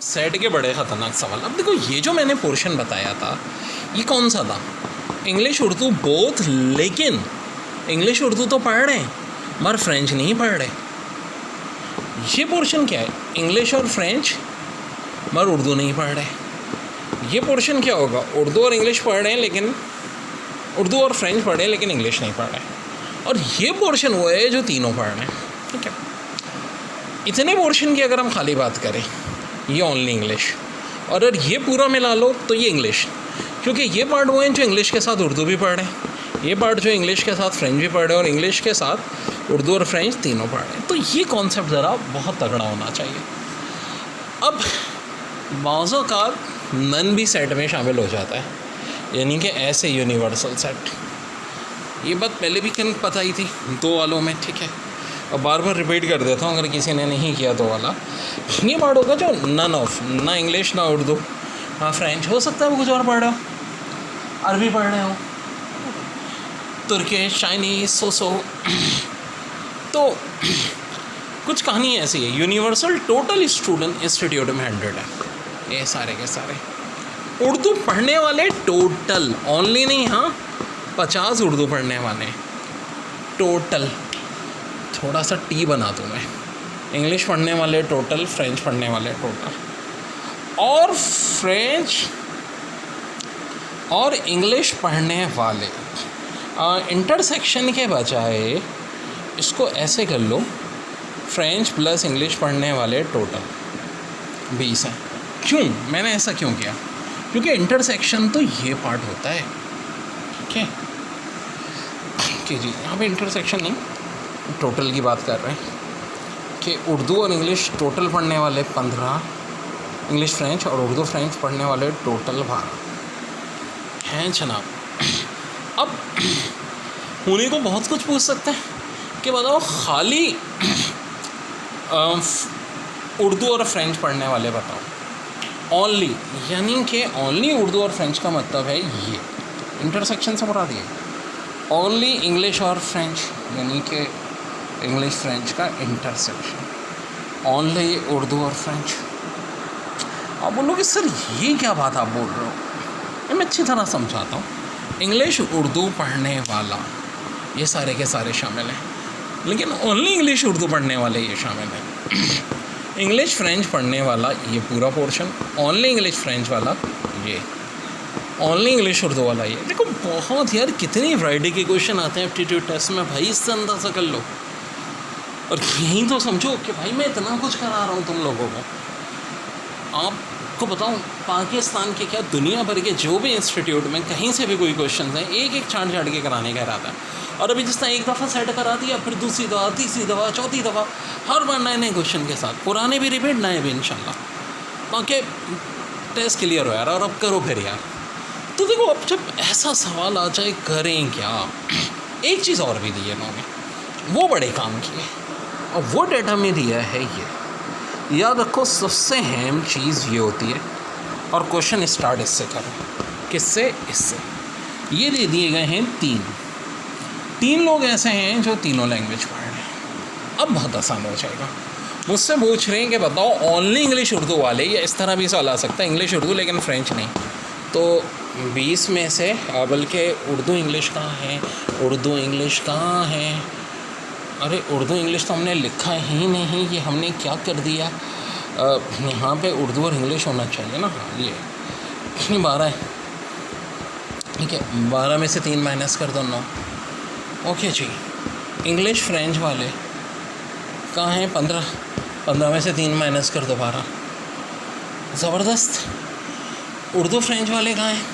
Set के बड़े ख़तरनाक सवाल। अब देखो, ये जो मैंने पोर्शन बताया था ये कौन सा था? इंग्लिश उर्दू बोथ, लेकिन इंग्लिश उर्दू तो पढ़ रहे हैं मगर फ्रेंच नहीं पढ़ रहे। ये पोर्शन क्या है? इंग्लिश और फ्रेंच मगर उर्दू नहीं पढ़ रहे। ये पोर्शन क्या होगा? उर्दू और इंग्लिश पढ़ रहे हैं लेकिन उर्दू और फ्रेंच पढ़ रहे हैं लेकिन इंग्लिश नहीं पढ़ रहे। और ये पोर्शन वो है जो तीनों पढ़ रहे हैं। ठीक है, इतने पोर्शन की अगर हम खाली बात करें, ये ओनली इंग्लिश, और अगर ये पूरा मिला लो तो ये इंग्लिश, क्योंकि ये पार्ट वो हैं जो इंग्लिश के साथ उर्दू भी पढ़ रहे हैं, ये पार्ट जो इंग्लिश के साथ फ्रेंच भी पढ़ रहे हैं और इंग्लिश के साथ उर्दू और फ्रेंच तीनों पढ़ रहे हैं। तो ये कॉन्सेप्ट ज़रा बहुत तगड़ा होना चाहिए। अब बाज़ों का नन भी सेट में शामिल हो जाता है, यानी कि ऐसे यूनिवर्सल सेट। ये बात पहले भी कहीं पता ही थी दो वालों में। ठीक है, और बार बार रिपीट कर देता हूँ अगर किसी ने नहीं किया तो वाला। ये पार्ट होगा जो नन ऑफ, ना इंग्लिश ना उर्दू ना फ्रेंच। हो सकता है वो कुछ और पढ़ रहे हो, अरबी पढ़ रहे हो, तुर्किश, चाइनीज़, सो तो कुछ कहानी ऐसी है। यूनिवर्सल टोटल स्टूडेंट इंस्टीट्यूट में 100 है, ये सारे के सारे उर्दू पढ़ने वाले टोटल, ओनली नहीं, हाँ 50 उर्दू पढ़ने वाले टोटल। थोड़ा सा टी बना दूँ मैं, इंग्लिश पढ़ने वाले टोटल, फ्रेंच पढ़ने वाले टोटल, और फ्रेंच और इंग्लिश पढ़ने वाले इंटरसेक्शन के बजाय इसको ऐसे कर लो, फ्रेंच प्लस इंग्लिश पढ़ने वाले टोटल 20 हैं। क्यों मैंने ऐसा क्यों किया? क्योंकि इंटरसेक्शन तो ये पार्ट होता है। ठीक है कि जी, यहाँ पे इंटरसेक्शन नहीं, टोटल की बात कर रहे हैं कि उर्दू और इंग्लिश टोटल पढ़ने वाले 15, इंग्लिश फ्रेंच और उर्दू फ्रेंच पढ़ने वाले टोटल 12 हैं जनाब। अब उन्हीं को बहुत कुछ पूछ सकते हैं कि बताओ खाली उर्दू और फ्रेंच पढ़ने वाले बताओ। ओनली, यानी कि ओनली उर्दू और फ्रेंच का मतलब है ये इंटरसेक्शन से मुराद ये ओनली इंग्लिश और फ्रेंच, यानी कि इंग्लिश फ्रेंच का इंटरसेक्शन, ओनली उर्दू और फ्रेंच। आप बोलोगे सर ये क्या बात आप बोल रहे हो? मैं अच्छी तरह समझाता हूँ। इंग्लिश उर्दू पढ़ने वाला ये सारे के सारे शामिल हैं, लेकिन ओनली इंग्लिश उर्दू पढ़ने वाले ये शामिल हैं। इंग्लिश फ्रेंच पढ़ने वाला ये पूरा पोर्शन, ओनली इंग्लिश फ्रेंच वाला ये, ओनली इंग्लिश उर्दू वाला ये। देखो बहुत यार कितनी वैरायटी के क्वेश्चन आते हैं एप्टीट्यूड टेस्ट में भाई, इससे अंदाज़ा कर लो। और यहीं तो समझो कि भाई मैं इतना कुछ करा रहा हूँ तुम लोगों को। आपको बताऊँ, पाकिस्तान के क्या दुनिया भर के जो भी इंस्टीट्यूट में कहीं से भी कोई क्वेश्चन हैं, एक एक छाँट छाँट के कराने का इरादा है। और अभी जिस तरह एक दफ़ा सेट करा दिया, फिर दूसरी दफ़ा, तीसरी दफ़ा, चौथी दफ़ा, हर बार नए नए क्वेश्चन के साथ, पुराने भी रिपीट, नए भी इंशाल्लाह, ताकि टेस्ट क्लियर हो यार। और अब करो फिर यार। तो देखो, अब जब ऐसा सवाल आ जाए करें क्या, एक चीज़ और भी दी है इन्होंने, वो बड़े काम किए, और वो डेटा में दिया है ये। याद रखो सबसे अहम चीज़ ये होती है, और क्वेश्चन स्टार्ट इससे करो, किससे? इससे। ये दे दिए गए हैं तीन लोग ऐसे हैं जो तीनों लैंग्वेज पढ़ रहे हैं। अब बहुत आसान हो जाएगा। मुझसे पूछ रहे हैं कि बताओ ओनली इंग्लिश उर्दू वाले, या इस तरह भी सवाल आ सकता है इंग्लिश उर्दू लेकिन फ्रेंच नहीं। तो 20 में से, बल्कि उर्दू इंग्लिश कहाँ है, उर्दू इंग्लिश कहाँ है? अरे उर्दू इंग्लिश तो हमने लिखा ही नहीं, ये हमने क्या कर दिया? यहाँ पे उर्दू और इंग्लिश होना चाहिए ना। हाँ, ये 12 है। ठीक है, 12 में से 3 माइनस कर दो, 9। ओके जी। इंग्लिश फ्रेंच वाले कहाँ हैं? 15। 15 में से 3 माइनस कर दो, 12। ज़बरदस्त। उर्दू फ्रेंच वाले कहाँ हैं?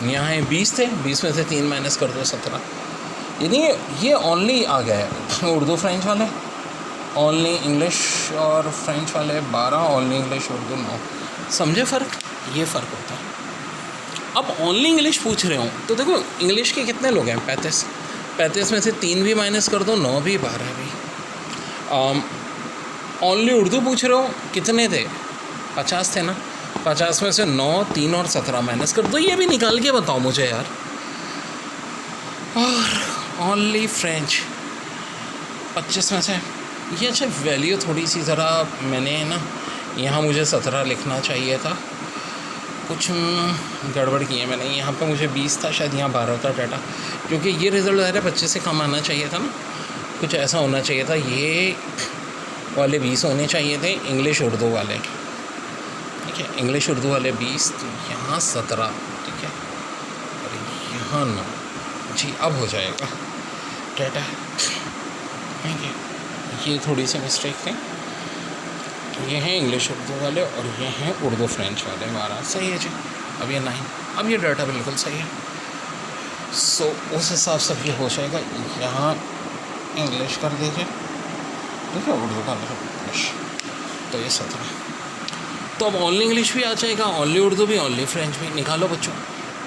यहाँ हैं, 20 थे, 20 में से 3 माइनस कर दो, 17। यानी ये ओनली आ गया है उर्दू फ्रेंच वाले, ओनली इंग्लिश और फ्रेंच वाले 12, ओनली इंग्लिश उर्दू 9। समझे फ़र्क? ये फ़र्क होता है। अब ओनली इंग्लिश पूछ रहे हो तो देखो इंग्लिश के कितने लोग हैं? 35। 35 में से 3 भी माइनस कर दो, 9 भी, 12 भी। ओनली उर्दू पूछ रहे हो, कितने थे? 50 थे ना। 50 में से 9, 3 और 17 माइनस कर दो। ये भी निकाल के बताओ मुझे यार। और ओनली फ्रेंच 25 में से, ये अच्छा वैल्यू थोड़ी सी ज़रा मैंने ना यहाँ मुझे 17 लिखना चाहिए था, कुछ गड़बड़ की है मैंने। यहाँ पे मुझे 20 था, शायद यहाँ 12 था डाटा, क्योंकि ये रिज़ल्ट ज़ाहिर है 25 से कम आना चाहिए था ना, कुछ ऐसा होना चाहिए था। ये वाले 20 होने चाहिए थे, इंग्लिश उर्दू वाले, ठीक है, इंग्लिश उर्दू वाले 20, तो यहाँ 17, ठीक है, और यहाँ 9 जी। अब हो जाएगा डाटा, ठीक है। ये थोड़ी सी मिस्टेक थी, ये हैं इंग्लिश उर्दू वाले और ये हैं उर्दू फ्रेंच वाले। हमारा सही है जी। अब ये 9, अब ये डाटा बिल्कुल सही है। सो उस हिसाब से ये हो जाएगा। यहाँ इंग्लिश कर दीजिए, ठीक है, उर्दू का इंग्लिश, तो ये 17। तो अब ओनली इंग्लिश भी आ जाएगा, ओनली उर्दू भी, ओनली फ्रेंच भी। निकालो बच्चों।